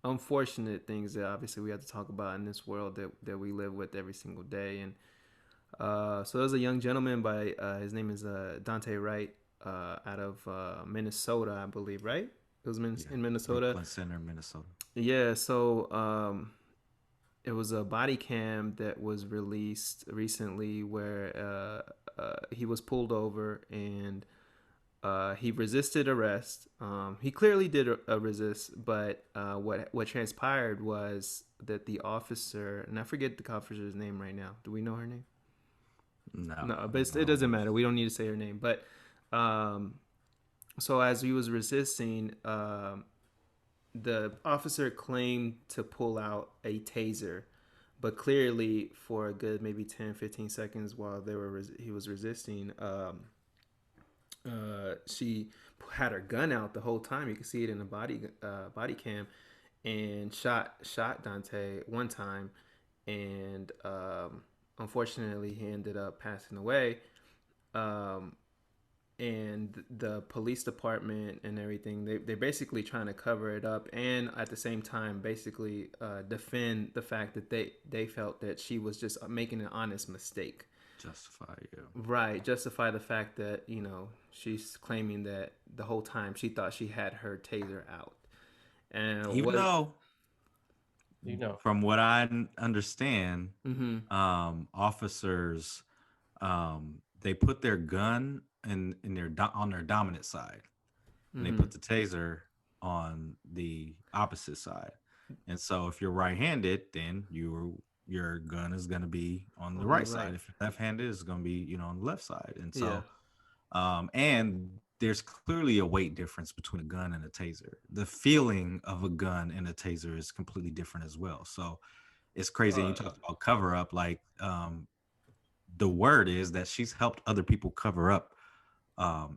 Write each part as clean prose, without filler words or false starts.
unfortunate things that obviously we have to talk about in this world that we live with every single day. And so there's a young gentleman by his name is Daunte Wright out of Minnesota, I believe, right? It was Yeah, in Minnesota. Brooklyn Center, Minnesota. Yeah, so it was a body cam that was released recently where he was pulled over and he resisted arrest. He clearly did resist, but what transpired was that the officer, and I forget the officer's name right now. Do we know her name? No, No, but it no, doesn't matter. We don't need to say her name. But um, so as he was resisting, the officer claimed to pull out a taser, but clearly for a good maybe 10, 15 seconds while he was resisting, she had her gun out the whole time. You can see it in the body cam, and shot Dante one time, and unfortunately he ended up passing away. Um, and the police department and everything, they're basically trying to cover it up and at the same time basically defend the fact that they felt that she was just making an honest mistake. justify you. Right, justify the fact that she's claiming that the whole time she thought she had her taser out. And Even what? though, You know, from what I understand, Mm-hmm. officers they put their gun in on their dominant side, and they Mm-hmm. put the taser on the opposite side. And so, if you're right-handed, then your gun is going to be on the On the right side. right. If you're left-handed, it's going to be on the left side. And Yeah. so, and there's clearly a weight difference between a gun and a taser. The feeling of a gun and a taser is completely different as well. So it's crazy. And you talked about cover up. Like the word is that she's helped other people cover up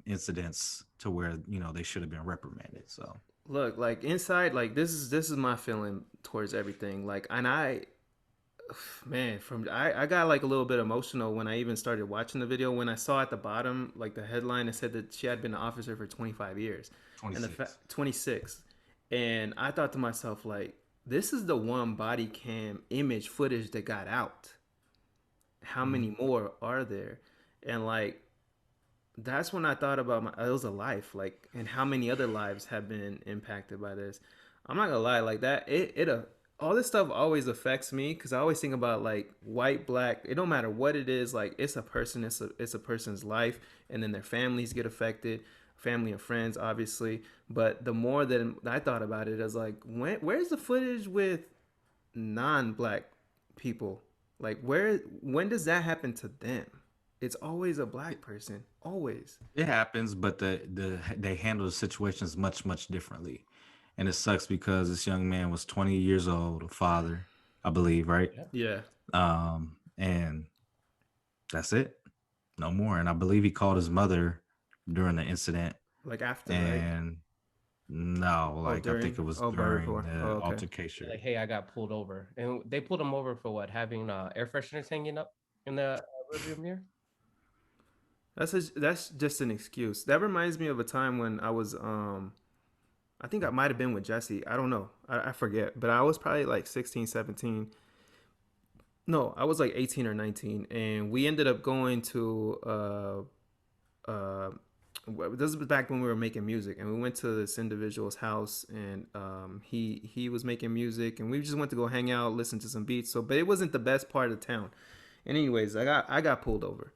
incidents to where they should have been reprimanded. So Look, like inside, like this is my feeling towards everything. Like, and man, I got like a little bit emotional when I even started watching the video. When I saw at the bottom, like the headline, it said that she had been an officer for 25 years, and 26. 26, and I thought to myself like, this is the one body cam image footage that got out. How Mhm. many more are there? And like, that's when I thought about it was a life, like, and how many other lives have been impacted by this. I'm not gonna lie, like that, all this stuff always affects me because I always think about like white, black. It don't matter what it is. Like it's a person, it's a person's life, and then their families get affected, family and friends, obviously. But the more that I thought about it, I was like, where's the footage with non-black people? Like when does that happen to them? It's always a black person, always. It happens, but they handle the situations much differently, and it sucks because this young man was 20 years old, a father, I believe, right? yeah. Yeah, And that's it, no more. And I believe he called his mother during the incident, like after, right? and no, Oh, like I think during. it was Oh, right during before. Oh, the okay. altercation. Like, hey, I got pulled over, and they pulled him over for what? Having air fresheners hanging up in the rearview mirror. That's just an excuse. That reminds me of a time when I was I think I might have been with Jesse. I don't know. I forget, but I was probably like 16, 17. No, I was like 18 or 19, and we ended up going to uh this was back when we were making music, and we went to this individual's house, and he was making music, and we just went to go hang out, listen to some beats. So but it wasn't the best part of town. And anyways, I got pulled over,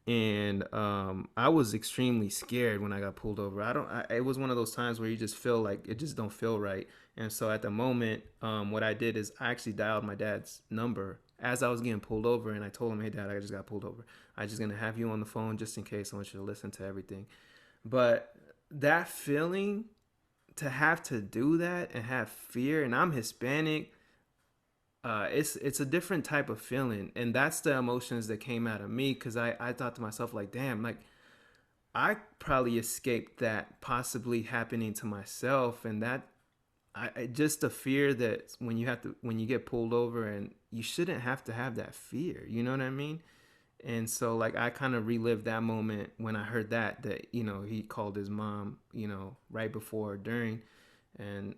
and I was extremely scared when I got pulled over. It was one of those times where you just feel like it just don't feel right. And so at the moment, what I did is I actually dialed my dad's number as I was getting pulled over, and I told him, "Hey, Dad, I just got pulled over. I'm just gonna have you on the phone just in case. I want you to listen to everything." But that feeling to have to do that and have fear, and I'm Hispanic, it's a different type of feeling, and that's the emotions that came out of me because I thought to myself like, damn, like I probably escaped that possibly happening to myself, and that just the fear that when you get pulled over, and you shouldn't have to have that fear, you know what I mean? And so like I kind of relived that moment when I heard that he called his mom, right before or during, and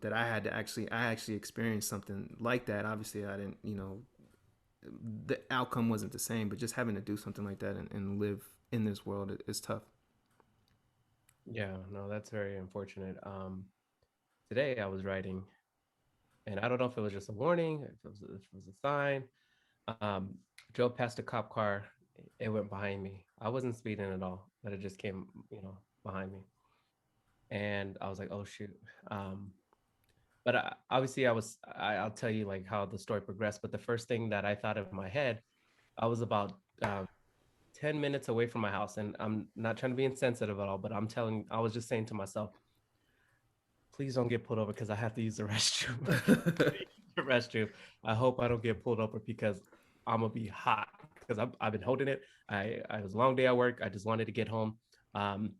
that I actually experienced something like that. Obviously, I didn't, the outcome wasn't the same, but just having to do something like that and live in this world is tough. Yeah, no, that's very unfortunate. Today I was writing, and I don't know if it was just a warning, if it was a sign. Um, Drove past a cop car. It went behind me. I wasn't speeding at all, but it just came, behind me, and I was like, "Oh shoot!" Um, but obviously, I'll tell you like how the story progressed. But the first thing that I thought in my head, I was about 10 minutes away from my house, and I'm not trying to be insensitive at all, but I was just saying to myself, please don't get pulled over because I have to use the restroom. The restroom. I hope I don't get pulled over because I'm gonna be hot because I've been holding it. I was a long day at work. I just wanted to get home. Um,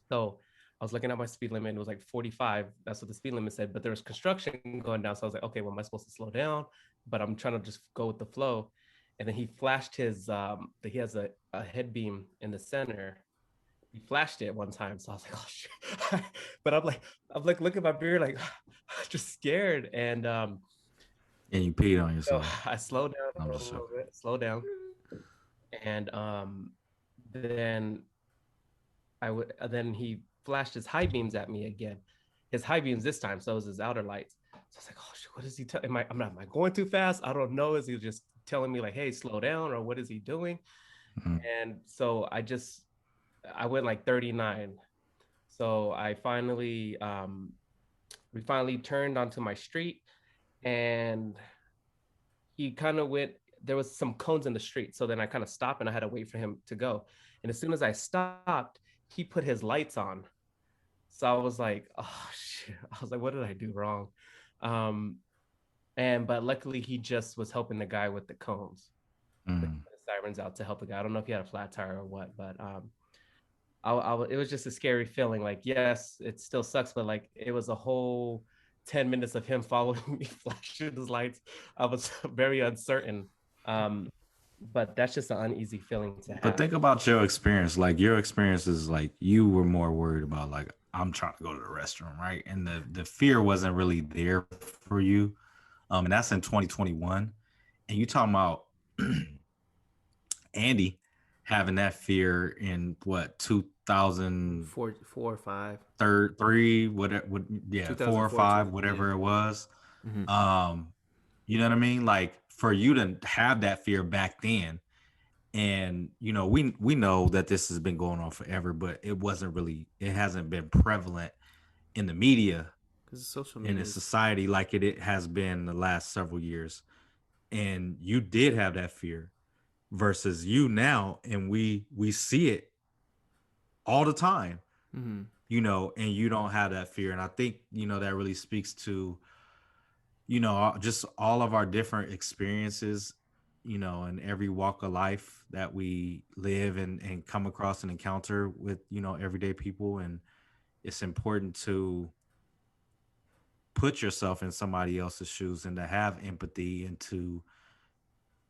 so I was looking at my speed limit. And it was like 45. That's what the speed limit said. But there was construction going down. So I was like, okay, well, am I supposed to slow down? But I'm trying to just go with the flow. And then he flashed he has a head beam in the center. He flashed it one time. So I was like, oh shit. But I'm like, look at my beard, like just scared. And you peed on So yourself. I slowed down I'm a just little joking. bit, slow down. And then then he flashed his high beams at me again. His high beams this time, so it was his outer lights. So I was like, oh shit, what is he telling? Am I going too fast? I don't know. Is he just telling me like, hey, slow down, or what is he doing? Mhm. And so I went like 39. So we finally turned onto my street, and he kind of went. There was some cones in the street, so then I kind of stopped and I had to wait for him to go. And as soon as I stopped, he put his lights on. So I was like, oh shit. I was like, what did I do wrong? Um, but luckily he just was helping the guy with the cones, the Mhm. sirens out to help the guy. I don't know if he had a flat tire or what, but it was just a scary feeling. Like, yes, it still sucks, but like it was a whole 10 minutes of him following me, flashing his lights. I was very uncertain. Um, but that's just an uneasy feeling to But have. think about your experience. Like your experience is like you were more worried about like I'm trying to go to the restroom, right? And the fear wasn't really there for you. And that's in 2021. And you talking about Andy having that fear in what 2003, Four or five. whatever, yeah, 2004. 4 or 5, Yeah. whatever it was. Mm-hmm. Um, you know what I mean? Like for you to have that fear back then, and we know that this has been going on forever, but it hasn't been prevalent in the media Because social and in media is. society like it has been the last several years. And you did have that fear versus you now, and we see it all the time, Mm-hmm. and you don't have that fear. And I think that really speaks to just all of our different experiences, in every walk of life that we live and come across and encounter with everyday people. And it's important to put yourself in somebody else's shoes and to have empathy and to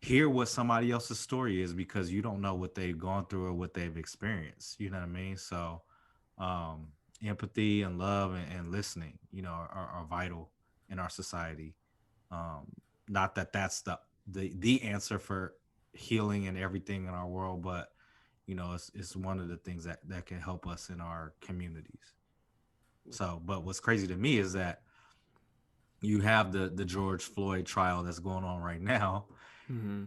hear what somebody else's story is, because you don't know what they've gone through or what they've experienced. You know what I mean? So um empathy and love and listening, are vital in our society. um Not that that's the answer for healing and everything in our world, but it's one of the things that can help us in our communities. So but what's crazy to me is that you have the George Floyd trial that's going on right now. Mm-hmm.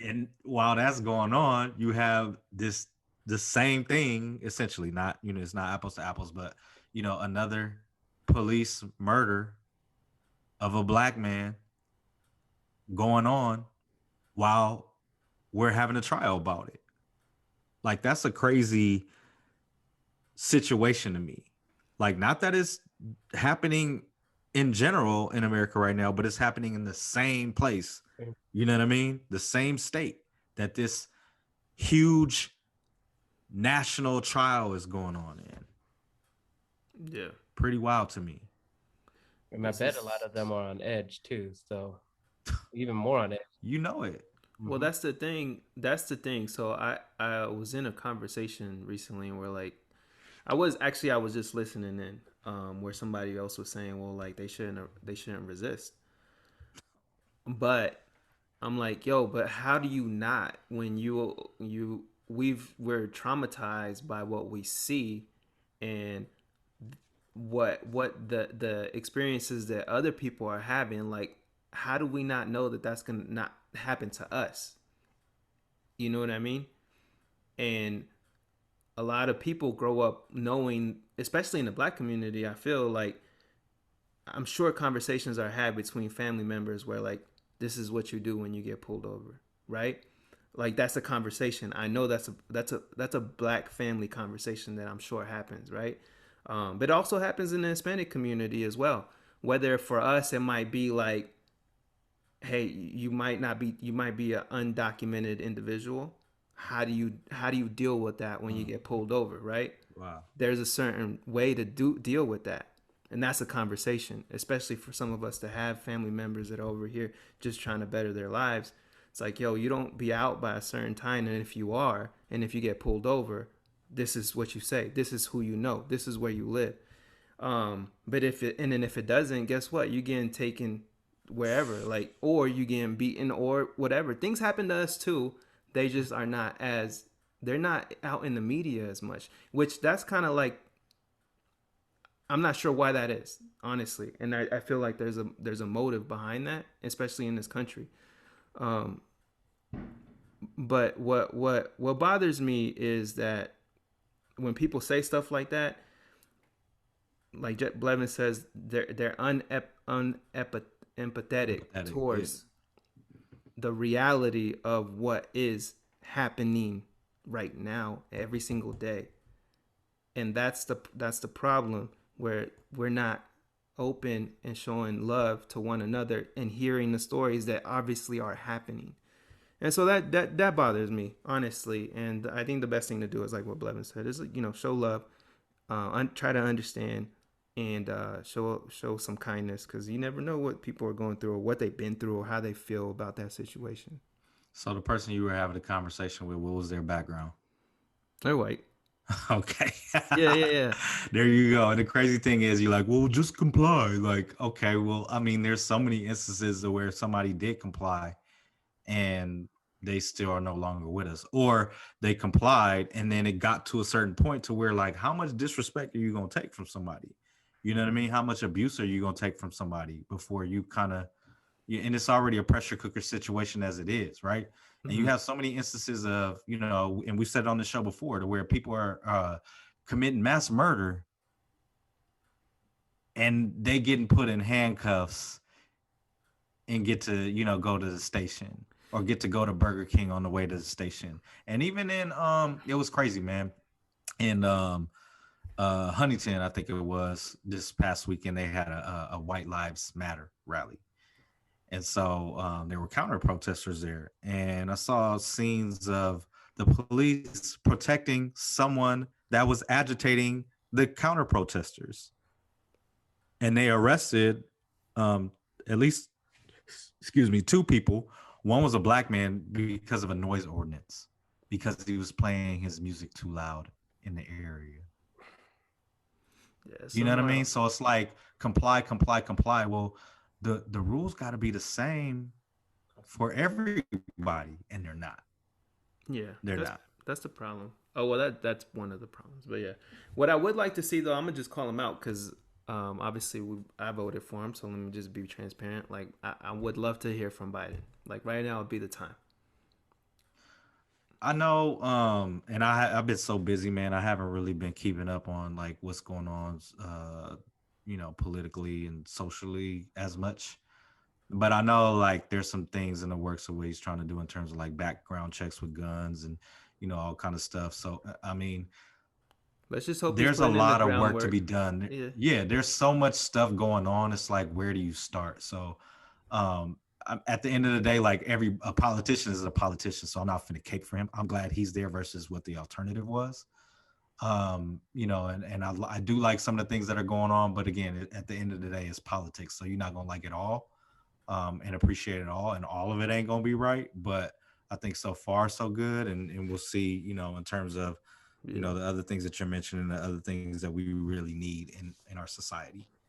And while that's going on, you have the same thing essentially, not it's not apples to apples, but another police murder of a black man going on while we're having a trial about it. Like that's a crazy situation to me. Like not that it's happening in general in America right now, but it's happening in the same place. You know what I mean? The same state that this huge national trial is going on in. Yeah. Pretty wild to me. And I This bet a lot is. of them are on edge too. So even more on edge. You know it. Well, Mhm. that's the thing. That's the thing. So I was in a conversation recently, and we're like, I was just listening in. where somebody else was saying, well, like they shouldn't resist. But I'm like, yo, but how do you not when we're traumatized by what we see and what the experiences that other people are having, like how do we not know that that's gonna not happen to us? You know what I mean? And a lot of people grow up knowing, especially in the black community, I feel like I'm sure conversations are had between family members where like this is what you do when you get pulled over, right? Like that's a conversation. I know that's a black family conversation that I'm sure happens, right? But it also happens in the Hispanic community as well. Whether for us it might be like, hey, you might be an undocumented individual. How do you deal with that when you get pulled over, right? Wow. There's a certain way to deal with that, and that's a conversation, especially for some of us to have family members that are over here just trying to better their lives. It's like, yo, you don't be out by a certain time, and if you are, and if you get pulled over, this is what you say, this is who you know, this is where you live. But if it doesn't, guess what, you getting taken wherever, like, or you getting beaten or whatever. Things happen to us too. They just are not as, they're not out in the media as much, which that's kind of like, I'm not sure why that is, honestly. And I feel like there's a motive behind that, especially in this country. Um, but what bothers me is that when people say stuff like that, like Jet Blevin says, they're unempathetic Empathetic. Yeah. towards the reality of what is happening right now every single day. And that's the problem, where we're not open and showing love to one another and hearing the stories that obviously are happening. And so that bothers me, honestly. And I think the best thing to do is like what Blevin said, is, show love, try to understand, and show some kindness, because you never know what people are going through or what they've been through or how they feel about that situation. So the person you were having a conversation with, what was their background? They're white. Okay. Yeah. There you go. And the crazy thing is, you're like, well, just comply. Like, okay, well, I mean, there's so many instances of where somebody did comply and they still are no longer with us, or they complied and then it got to a certain point to where, like, how much disrespect are you going to take from somebody? You know what I mean? How much abuse are you going to take from somebody before you kind of, yeah, and it's already a pressure cooker situation as it is, right? And you Mm-hmm. have so many instances of, and we've said it on the show before, to where people are committing mass murder and they getting put in handcuffs and get to, go to the station, or get to go to Burger King on the way to the station. And even in it was crazy, man. In Huntington, I think it was this past weekend, they had a White Lives Matter rally. And so there were counter protesters there. And I saw scenes of the police protecting someone that was agitating the counter protesters. And they arrested um, at least, excuse me, two people. One was a black man because of a noise ordinance, because he was playing his music too loud in the area. Yeah. You know what I mean? So it's like, comply, comply, comply. Well, the rules got to be the same for everybody, and they're not. Yeah. They're not. That's the problem. Oh well, that's one of the problems. But yeah, what I would like to see though, I'm gonna just call him out because obviously I voted for him, so let me just be transparent. Like I would love to hear from Biden. Like right now would be the time. I know, and I've been so busy, man. I haven't really been keeping up on like what's going on, politically and socially as much. But I know like there's some things in the works of what he's trying to do in terms of like background checks with guns and all kind of stuff. So I mean, Let's just hope he's there's a putting in the lot of work to groundwork. be done. Yeah. Yeah, there's so much stuff going on. It's like, where do you start? So at the end of the day, like a politician is a politician, so I'm not finna cape for him. I'm glad he's there versus what the alternative was. And I do like some of the things that are going on, but again, at the end of the day, it's politics, so you're not gonna like it all and appreciate it all, and all of it ain't gonna be right. But I think so far so good, and we'll see, in terms of You know, the other things that you're mentioning, the other things that we really need in our society.